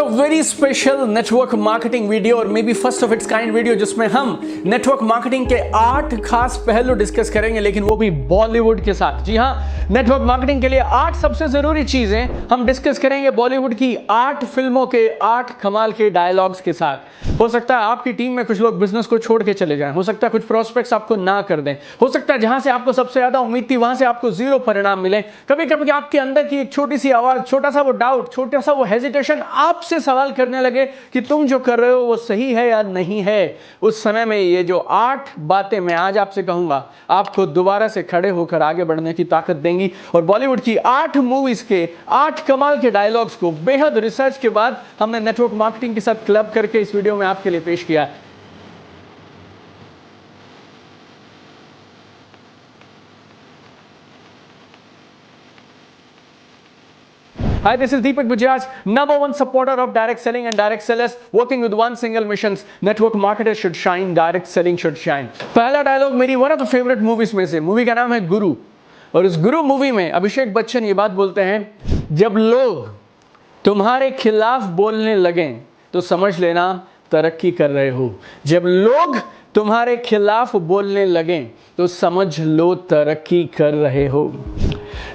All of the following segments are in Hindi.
अ very special network marketing video और may be first of its kind video जिसमें हम नेटवर्क मार्केटिंग के 8 खास पहलू डिस्कस करेंगे, लेकिन वो भी बॉलीवुड के साथ। जी हाँ, नेटवर्क मार्केटिंग के लिए 8 सबसे जरूरी चीजें हम डिस्कस करेंगे बॉलीवुड की 8 फिल्मों के 8 कमाल के डायलॉग्स के साथ। हो सकता है आपकी टीम में कुछ लोग बिजनेस को छोड़ के चले जाएं, हो सकता है कुछ प्रोस्पेक्ट्स आपको ना कर दें, हो सकता है जहां से आपको सबसे ज्यादा उम्मीद थी वहां से आपको जीरो परिणाम मिले। कभी कभी आपके अंदर की एक छोटी सी आवाज, छोटा सा वो डाउट, छोटा सा वो हेजिटेशन आपसे सवाल करने लगे कि तुम जो कर रहे हो वो सही है या नहीं है। उस समय में ये जो 8 बातें मैं आज आपसे कहूंगा आपको दोबारा से खड़े होकर आगे बढ़ने की ताकत देंगी। और बॉलीवुड की 8 मूवीज के 8 कमाल के डायलॉग्स को बेहद रिसर्च के बाद हमने नेटवर्क मार्केटिंग के साथ क्लब करके इस वीडियो में आपके लिए पेश किया है। Hi, this is Deepak Bajaj, #1 supporter of direct selling and direct sellers, working with one single mission: network marketers should shine, direct selling should shine। पहला डायलॉग मेरी one of the favourite movies में से, मूवी का नाम है गुरु। और इस गुरु मूवी में अभिषेक बच्चन ये बात बोलते हैं, जब लोग तुम्हारे खिलाफ बोलने लगें तो समझ लेना तरक्की कर रहे हो। जब लोग तुम्हारे खिलाफ बोलने लगें तो समझ लो तरक्की कर रहे हो।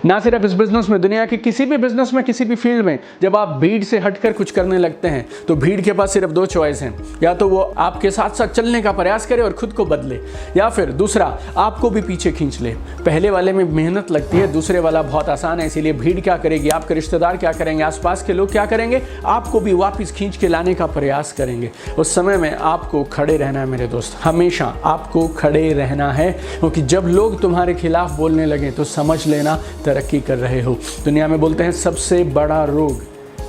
ना सिर्फ इस बिजनेस में, दुनिया के किसी भी बिजनेस में, किसी भी फील्ड में जब आप भीड़ से हटकर कुछ करने लगते हैं तो भीड़ के पास सिर्फ 2 चॉइस हैं, या तो वो आपके साथ साथ चलने का प्रयास करे और खुद को बदले, या फिर दूसरा आपको भी पीछे खींच ले। पहले वाले में मेहनत लगती है, दूसरे वाला बहुत आसान है। इसीलिए भीड़ क्या करेगी, आपके रिश्तेदार क्या करेंगे, आसपास के लोग क्या करेंगे, आपको भी वापस खींच के लाने का प्रयास करेंगे। उस समय में आपको खड़े रहना है मेरे दोस्त, हमेशा आपको खड़े रहना है, क्योंकि जब लोग तुम्हारे खिलाफ बोलने लगे तो समझ लेना तरक्की कर रहे हो। दुनिया में बोलते हैं सबसे बड़ा रोग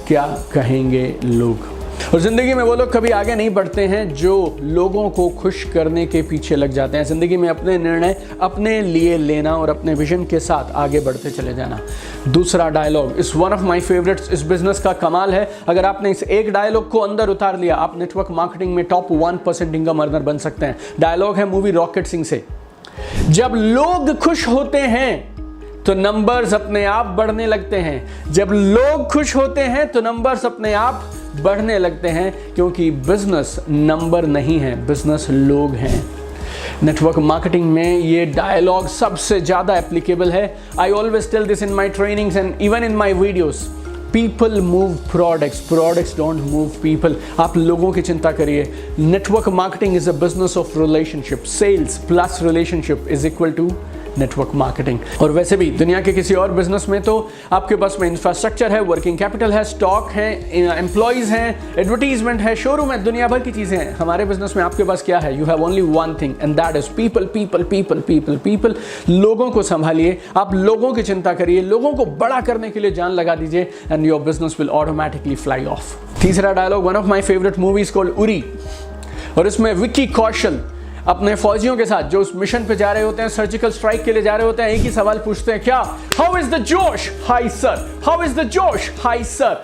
क्या कहेंगे लोग। और जिंदगी में वो लोग कभी आगे नहीं बढ़ते हैं जो लोगों को खुश करने के पीछे लग जाते हैं। जिंदगी में अपने निर्णय अपने लिए लेना और अपने विजन के साथ आगे बढ़ते चले जाना। दूसरा डायलॉग इस वन ऑफ माय फेवरेट्स, इस बिजनेस का कमाल है। अगर आपने इस एक डायलॉग को अंदर उतार लिया, आप नेटवर्क मार्केटिंग में टॉप 1% इनकम अर्नर बन सकते हैं। डायलॉग है मूवी रॉकेट सिंह से, जब लोग खुश होते हैं तो नंबर्स अपने आप बढ़ने लगते हैं। जब लोग खुश होते हैं तो नंबर्स अपने आप बढ़ने लगते हैं, क्योंकि बिजनेस नंबर नहीं है, बिजनेस लोग हैं। नेटवर्क मार्केटिंग में ये डायलॉग सबसे ज्यादा एप्लीकेबल है। I always tell this in my trainings and even in my videos. People move products, products don't move people. आप लोगों की चिंता करिए। Network marketing is a business of relationship. Sales plus relationship is equal to network marketing. और वैसे भी दुनिया के किसी और बिजनेस में तो आपके पास में इंफ्रास्ट्रक्चर है, वर्किंग कैपिटल है, स्टॉक है, एम्प्लॉइज हैं, एडवर्टीजमेंट है, शोरूम है, दुनिया भर की चीजें हैं। हमारे बिजनेस में आपके पास क्या है? You have only one thing and that is people, people, people, people, people. लोगों को संभालिए, आप लोगों की चिंता करिए, लोगों को बड़ा करने के लिए जान लगा दीजिए and your business will automatically fly off. तीसरा dialogue one of my favourite movies called Uri, और इसमें विक्की कौशल अपने फौजियों के साथ जो उस मिशन पे जा रहे होते हैं, सर्जिकल स्ट्राइक के लिए जा रहे होते हैं, एक ही सवाल पूछते हैं, क्या? How is the josh? High sir. How is the josh? High sir.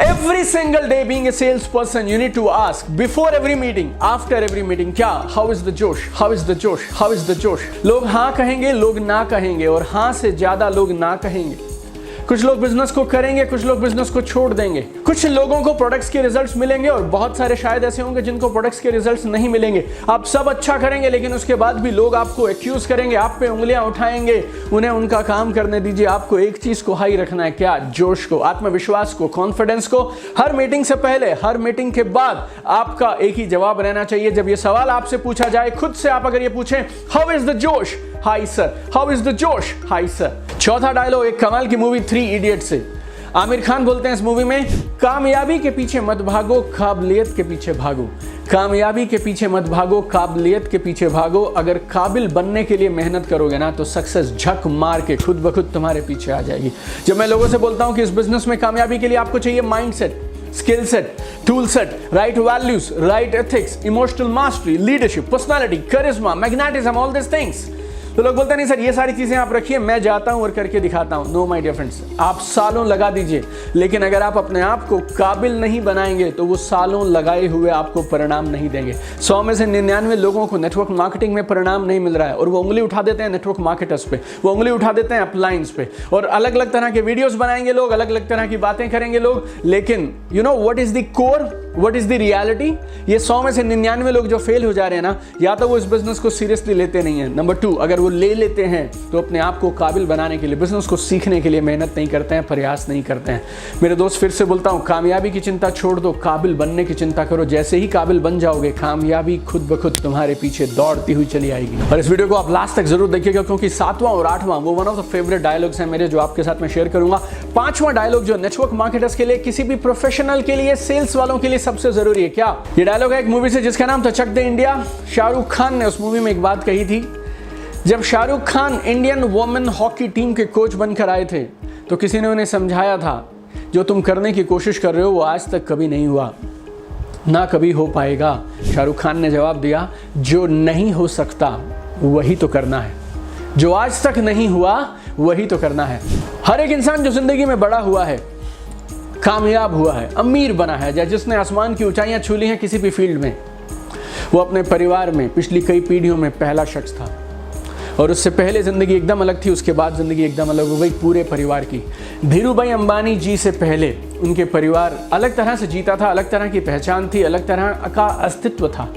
Every single day being a salesperson, you need to ask before every meeting, after every meeting, क्या? How is the जोश? How is the जोश? How is the जोश? लोग हाँ कहेंगे, लोग ना कहेंगे, और हाँ से ज्यादा लोग ना कहेंगे। कुछ लोग बिजनेस को करेंगे, कुछ लोग बिजनेस को छोड़ देंगे। कुछ लोगों को प्रोडक्ट्स के रिजल्ट्स मिलेंगे और बहुत सारे शायद ऐसे होंगे जिनको प्रोडक्ट्स के रिजल्ट्स नहीं मिलेंगे। आप सब अच्छा करेंगे, लेकिन उसके बाद भी लोग आपको एक्यूज करेंगे, आप पे उंगलियां उठाएंगे। उन्हें उनका काम करने दीजिए। आपको एक चीज को हाई रखना है, क्या? जोश को, आत्मविश्वास को, कॉन्फिडेंस को। हर मीटिंग से पहले, हर मीटिंग के बाद आपका एक ही जवाब रहना चाहिए। जब ये सवाल आपसे पूछा जाए, खुद से आप अगर ये पूछें, how is the josh? High sir. How is the josh? High sir. चौथा डायलॉग एक कमाल की मूवी 3 इडियट से। आमिर खान बोलते हैं इस मूवी में, कामयाबी के पीछे मत भागो, काबिलियत के पीछे भागो। कामयाबी के पीछे मत भागो, काबिलियत के पीछे भागो। अगर काबिल बनने के लिए मेहनत करोगे ना तो सक्सेस झक मार के खुद ब खुद तुम्हारे पीछे आ जाएगी। जब मैं लोगों से बोलता हूं कि इस बिजनेस में कामयाबी के लिए आपको चाहिए mindset, skill set, tool set, right values, right ethics, emotional mastery, leadership, personality, करिश्मा, मैग्नेटिज्म, ऑल दिस थिंग्स। तो लोग बोलते हैं नहीं सर ये सारी चीजें आप रखिए, मैं जाता हूं और करके दिखाता हूं। नो माय डियर फ्रेंड्स, आप सालों लगा दीजिए, लेकिन अगर आप अपने आप को काबिल नहीं बनाएंगे तो वो सालों लगाए हुए आपको परिणाम नहीं देंगे। 100 में से 99 लोगों को नेटवर्क मार्केटिंग में परिणाम नहीं मिल रहा है, और वो उंगली उठा देते हैं नेटवर्क मार्केटर्स पे, वो उंगली उठा देते हैं अपलाइंस पे, और अलग अलग तरह के वीडियोस बनाएंगे लोग, अलग अलग तरह की बातें करेंगे लोग, लेकिन you know what is the core, what is the reality? ये 100 में से 99 लोग जो फेल हो जा रहे हैं ना, या तो वो इस बिजनेस को सीरियसली लेते नहीं है, नंबर 2 अगर वो ले लेते हैं तो अपने आप को काबिल बनाने के लिए, बिजनेस को सीखने के लिए मेहनत नहीं करते हैं, प्रयास नहीं करते हैं। मेरे दोस्त फिर से बोलता हूं, कामयाबी की चिंता छोड़ दो, काबिल बनने की चिंता करो। जैसे ही काबिल बन जाओगे, कामयाबी खुद ब खुद तुम्हारे पीछे दौड़ती हुई चली आएगी। और इस वीडियो को आप लास्ट तक जरूर देखिएगा, क्योंकि 7वां और 8वां वो one of the favourite dialogues हैं मेरे, जो आपके साथ मैं शेयर करूंगा। 5वां डायलॉग जो नेटवर्क मार्केटर्स के लिए, किसी भी प्रोफेशनल के लिए, सेल्स वालों के लिए सबसे जरूरी है। क्या ये डायलॉग है एक मूवी से जिसका नाम था चक दे इंडिया। शाहरुख खान ने उस मूवी में एक बात कही थी, जब Shahrukh Khan Indian women hockey team के कोच बनकर आए थे तो किसी ने उन्हें समझाया था, जो तुम करने की कोशिश कर रहे हो वो आज तक कभी नहीं हुआ, ना कभी हो पाएगा। शाहरुख खान ने जवाब दिया, जो नहीं हो सकता वही तो करना है, जो आज तक नहीं हुआ वही तो करना है। हर एक इंसान जो जिंदगी में बड़ा हुआ है, कामयाब हुआ है, अमीर बना है, या जिसने आसमान की ऊंचाइयां छू ली हैं किसी भी फील्ड में, वो अपने परिवार में पिछली कई पीढ़ियों में पहला शख्स था। और उससे पहले ज़िंदगी एकदम अलग थी, उसके बाद ज़िंदगी एकदम अलग हो गई पूरे परिवार की। धीरूभाई अंबानी जी से पहले उनके परिवार अलग तरह से जीता था, अलग तरह की पहचान थी, अलग तरह का अस्तित्व था।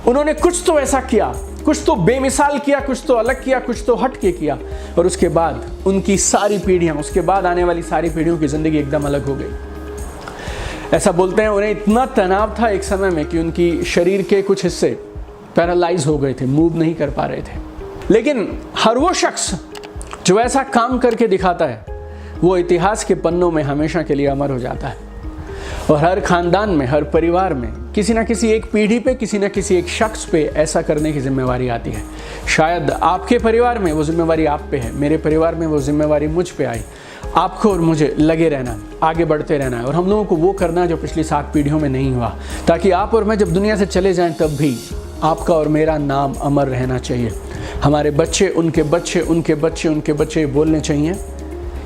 उन्होंने कुछ तो ऐसा किया, कुछ तो बेमिसाल किया, कुछ तो अलग किया, कुछ तो हट के किया, और उसके बाद उनकी सारी पीढ़ियाँ, उसके बाद आने वाली सारी पीढ़ियों की ज़िंदगी एकदम अलग हो गई। ऐसा बोलते हैं उन्हें इतना तनाव था एक समय में कि उनकी शरीर के कुछ हिस्से पैरालाइज हो गए थे, मूव नहीं कर पा रहे थे। लेकिन हर वो शख्स जो ऐसा काम करके दिखाता है, वो इतिहास के पन्नों में हमेशा के लिए अमर हो जाता है। और हर खानदान में, हर परिवार में किसी ना किसी एक पीढ़ी पे, किसी ना किसी एक शख्स पे ऐसा करने की जिम्मेवारी आती है। शायद आपके परिवार में वो जिम्मेवारी आप पे है, मेरे परिवार में वो जिम्मेवारी मुझ पे आई। आपको और मुझे लगे रहना, आगे बढ़ते रहना है, और हम लोगों को वो करना है जो पिछली 7 पीढ़ियों में नहीं हुआ, ताकि आप और मैं जब दुनिया से चले जाएं तब भी आपका और मेरा नाम अमर रहना चाहिए। हमारे बच्चे, उनके बच्चे, उनके बच्चे, उनके बच्चे बोलने चाहिए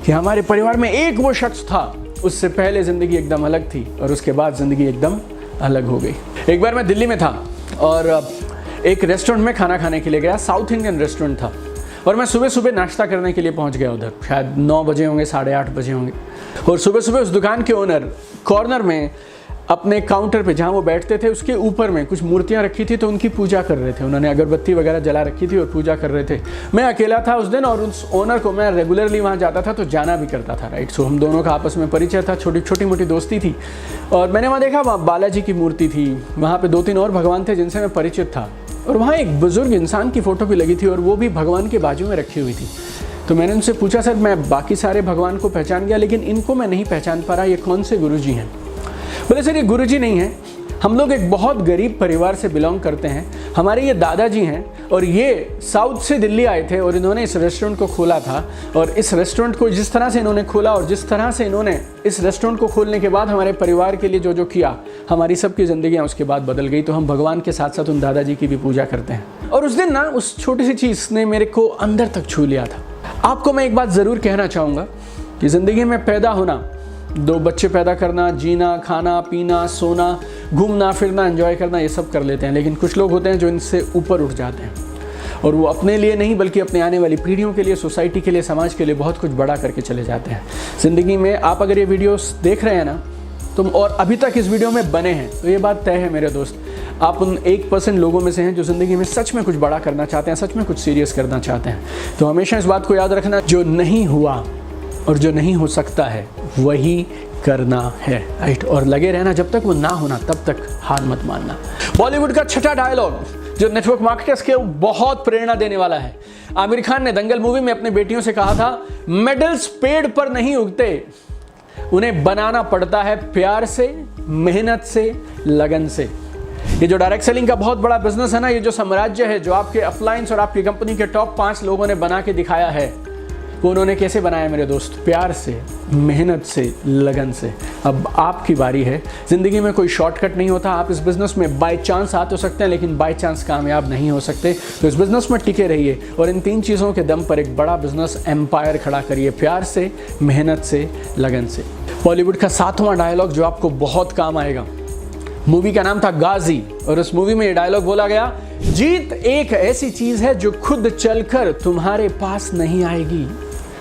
कि हमारे परिवार में एक वो शख्स था, उससे पहले ज़िंदगी एकदम अलग थी और उसके बाद ज़िंदगी एकदम अलग हो गई। एक बार मैं दिल्ली में था और एक रेस्टोरेंट में खाना खाने के लिए गया, साउथ इंडियन रेस्टोरेंट था, और मैं सुबह सुबह नाश्ता करने के लिए पहुंच गया उधर, शायद 9 बजे होंगे, 8:30 बजे होंगे। और सुबह सुबह उस दुकान के ओनर कॉर्नर में अपने काउंटर पे जहाँ वो बैठते थे उसके ऊपर में कुछ मूर्तियाँ रखी थी, तो उनकी पूजा कर रहे थे। उन्होंने अगरबत्ती वगैरह जला रखी थी और पूजा कर रहे थे। मैं अकेला था उस दिन, और उस ओनर को मैं रेगुलरली वहाँ जाता था तो जाना भी करता था, राइट। सो हम दोनों का आपस में परिचय था, छोटी मोटी दोस्ती थी। और मैंने वहाँ देखा, वहाँ बालाजी की मूर्ति थी, वहाँ पर 2-3 और भगवान थे जिनसे मैं परिचित था, और वहाँ एक बुजुर्ग इंसान की फ़ोटो भी लगी थी और वो भी भगवान के बाजू में रखी हुई थी। तो मैंने उनसे पूछा, सर मैं बाकी सारे भगवान को पहचान गया, लेकिन इनको मैं नहीं पहचान पा रहा, ये कौन से गुरुजी हैं? बोले सर ये गुरुजी नहीं है, हम लोग एक बहुत गरीब परिवार से बिलोंग करते हैं, हमारे ये दादाजी हैं, और ये साउथ से दिल्ली आए थे और इन्होंने इस रेस्टोरेंट को खोला था। और इस रेस्टोरेंट को जिस तरह से इन्होंने खोला और जिस तरह से इन्होंने इस रेस्टोरेंट को खोलने के बाद हमारे परिवार के लिए जो जो किया, हमारी सबकी ज़िंदगियाँ उसके बाद बदल गई। तो हम भगवान के साथ साथ उन दादाजी की भी पूजा करते हैं। और उस दिन ना उस छोटी सी चीज़ ने मेरे को अंदर तक छू लिया था। आपको मैं एक बात ज़रूर कहना चाहूँगा कि ज़िंदगी में पैदा होना, 2 बच्चे पैदा करना, जीना, खाना पीना, सोना, घूमना फिरना, एंजॉय करना, ये सब कर लेते हैं। लेकिन कुछ लोग होते हैं जो इनसे ऊपर उठ जाते हैं, और वो अपने लिए नहीं बल्कि अपने आने वाली पीढ़ियों के लिए, सोसाइटी के लिए, समाज के लिए बहुत कुछ बड़ा करके चले जाते हैं ज़िंदगी में। आप अगर ये वीडियोस देख रहे हैं ना तुम, और अभी तक इस वीडियो में बने हैं, तो ये बात तय है मेरे दोस्त, आप उन 1% लोगों में से हैं जो ज़िंदगी में सच में कुछ बड़ा करना चाहते हैं, सच में कुछ सीरियस करना चाहते हैं। तो हमेशा इस बात को याद रखना, जो नहीं हुआ और जो नहीं हो सकता है वही करना है, राइट। और लगे रहना, जब तक वो ना होना तब तक हार मत मानना। बॉलीवुड का 6ठा डायलॉग जो नेटवर्क मार्केटर्स के बहुत प्रेरणा देने वाला है। आमिर खान ने दंगल मूवी में अपने बेटियों से कहा था, मेडल्स पेड़ पर नहीं उगते, उन्हें बनाना पड़ता है प्यार से, मेहनत से, लगन से। ये जो डायरेक्ट सेलिंग का बहुत बड़ा बिजनेस है ना, ये जो साम्राज्य है जो आपके अपलायंस और आपकी कंपनी के टॉप 5 लोगों ने बना के दिखाया है, वो उन्होंने कैसे बनाया मेरे दोस्त? प्यार से, मेहनत से, लगन से। अब आपकी बारी है। ज़िंदगी में कोई शॉर्टकट नहीं होता। आप इस बिज़नेस में बाय चांस आ तो सकते हैं, लेकिन बाय चांस कामयाब नहीं हो सकते। तो इस बिज़नेस में टिके रहिए और इन 3 चीज़ों के दम पर एक बड़ा बिज़नेस एम्पायर खड़ा करिए, प्यार से, मेहनत से, लगन से। बॉलीवुड का 7वां डायलॉग जो आपको बहुत काम आएगा। मूवी का नाम था गाजी और उस मूवी में ये डायलॉग बोला गया, जीत एक ऐसी चीज है जो खुद चलकर तुम्हारे पास नहीं आएगी।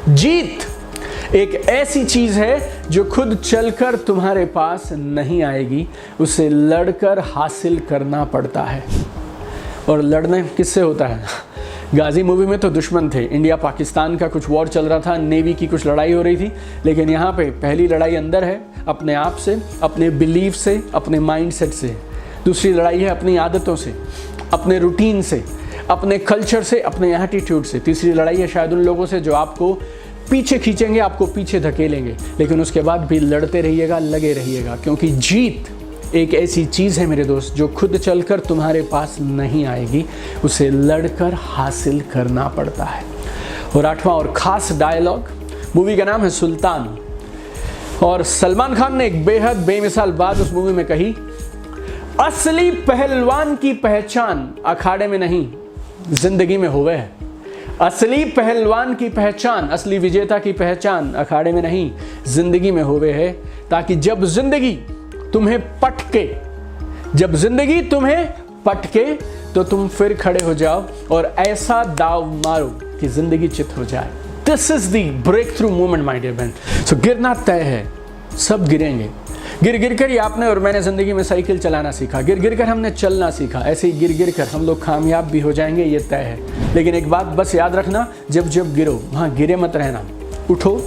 जीत एक ऐसी चीज है जो खुद चलकर तुम्हारे पास नहीं आएगी, उसे लड़कर हासिल करना पड़ता है। और लड़ने किससे होता है? गाजी मूवी में तो दुश्मन थे, इंडिया पाकिस्तान का कुछ वॉर चल रहा था, नेवी की कुछ लड़ाई हो रही थी, लेकिन यहाँ पे पहली लड़ाई अंदर है, अपने आप से, अपने बिलीफ से, अपने माइंडसेट से। दूसरी लड़ाई है अपनी आदतों से, अपने रूटीन से, अपने कल्चर से, अपने एटीट्यूड से। तीसरी लड़ाई है शायद उन लोगों से जो आपको पीछे खींचेंगे, आपको पीछे धकेलेंगे, लेकिन उसके बाद भी लड़ते रहिएगा, लगे रहिएगा, क्योंकि जीत एक ऐसी चीज़ है मेरे दोस्त जो खुद चलकर तुम्हारे पास नहीं आएगी, उसे लड़कर हासिल करना पड़ता है। और 8वां और ख़ास डायलॉग, मूवी का नाम है सुल्तान, और सलमान खान ने एक बेहद बेमिसाल बात उस मूवी में कही, असली पहलवान की पहचान अखाड़े में नहीं, जिंदगी में होवे है। असली पहलवान की पहचान, असली विजेता की पहचान अखाड़े में नहीं, जिंदगी में होवे है, ताकि जब जिंदगी तुम्हें पटके तो तुम फिर खड़े हो जाओ और ऐसा दाव मारो कि जिंदगी चित हो जाए। This is the breakthrough moment my dear friend. So गिरना तय है, सब गिरेंगे। गिर कर ही आपने और मैंने ज़िंदगी में साइकिल चलाना सीखा, गिर कर हमने चलना सीखा, ऐसे ही गिर कर हम लोग कामयाब भी हो जाएंगे, ये तय है। लेकिन एक बात बस याद रखना, जब गिरो वहाँ गिरे मत रहना, उठो,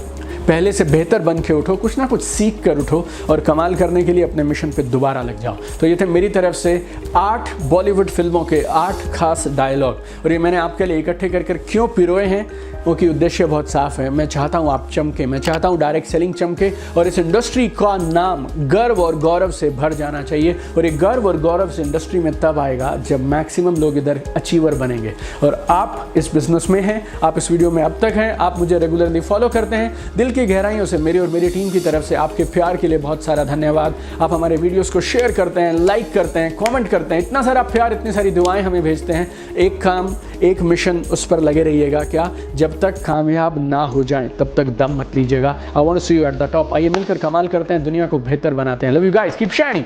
पहले से बेहतर बन के उठो, कुछ ना कुछ सीख कर उठो और कमाल करने के लिए अपने मिशन पे दोबारा लग जाओ। तो ये थे मेरी तरफ से 8 बॉलीवुड फिल्मों के 8 खास डायलॉग, और ये मैंने आपके लिए इकट्ठे कर क्यों पिरोए हैं, क्योंकि उद्देश्य बहुत साफ है। मैं चाहता हूँ आप चमके, मैं चाहता हूँ डायरेक्ट सेलिंग चमके, और इस इंडस्ट्री का नाम गर्व और गौरव से भर जाना चाहिए। और ये गर्व और गौरव से इंडस्ट्री में तब आएगा जब मैक्सिमम लोग इधर अचीवर बनेंगे। और आप इस बिजनेस में हैं, आप इस वीडियो में अब तक हैं, आप मुझे रेगुलरली फॉलो करते हैं, दिल की गहराइयों से मेरी और मेरी टीम की तरफ से आपके प्यार के लिए बहुत सारा धन्यवाद। आप हमारे वीडियोस को शेयर करते हैं, लाइक करते हैं, कमेंट करते हैं, इतना सारा प्यार, इतनी सारी दुआएं हमें भेजते हैं। एक काम, एक मिशन, उस पर लगे रहिएगा। क्या? जब तक कामयाब ना हो जाएं तब तक दम मत लीजिएगा। I want to see you at the top. आइए मिलकर कमाल करते हैं, दुनिया को बेहतर बनाते हैं। Love you guys, keep shining.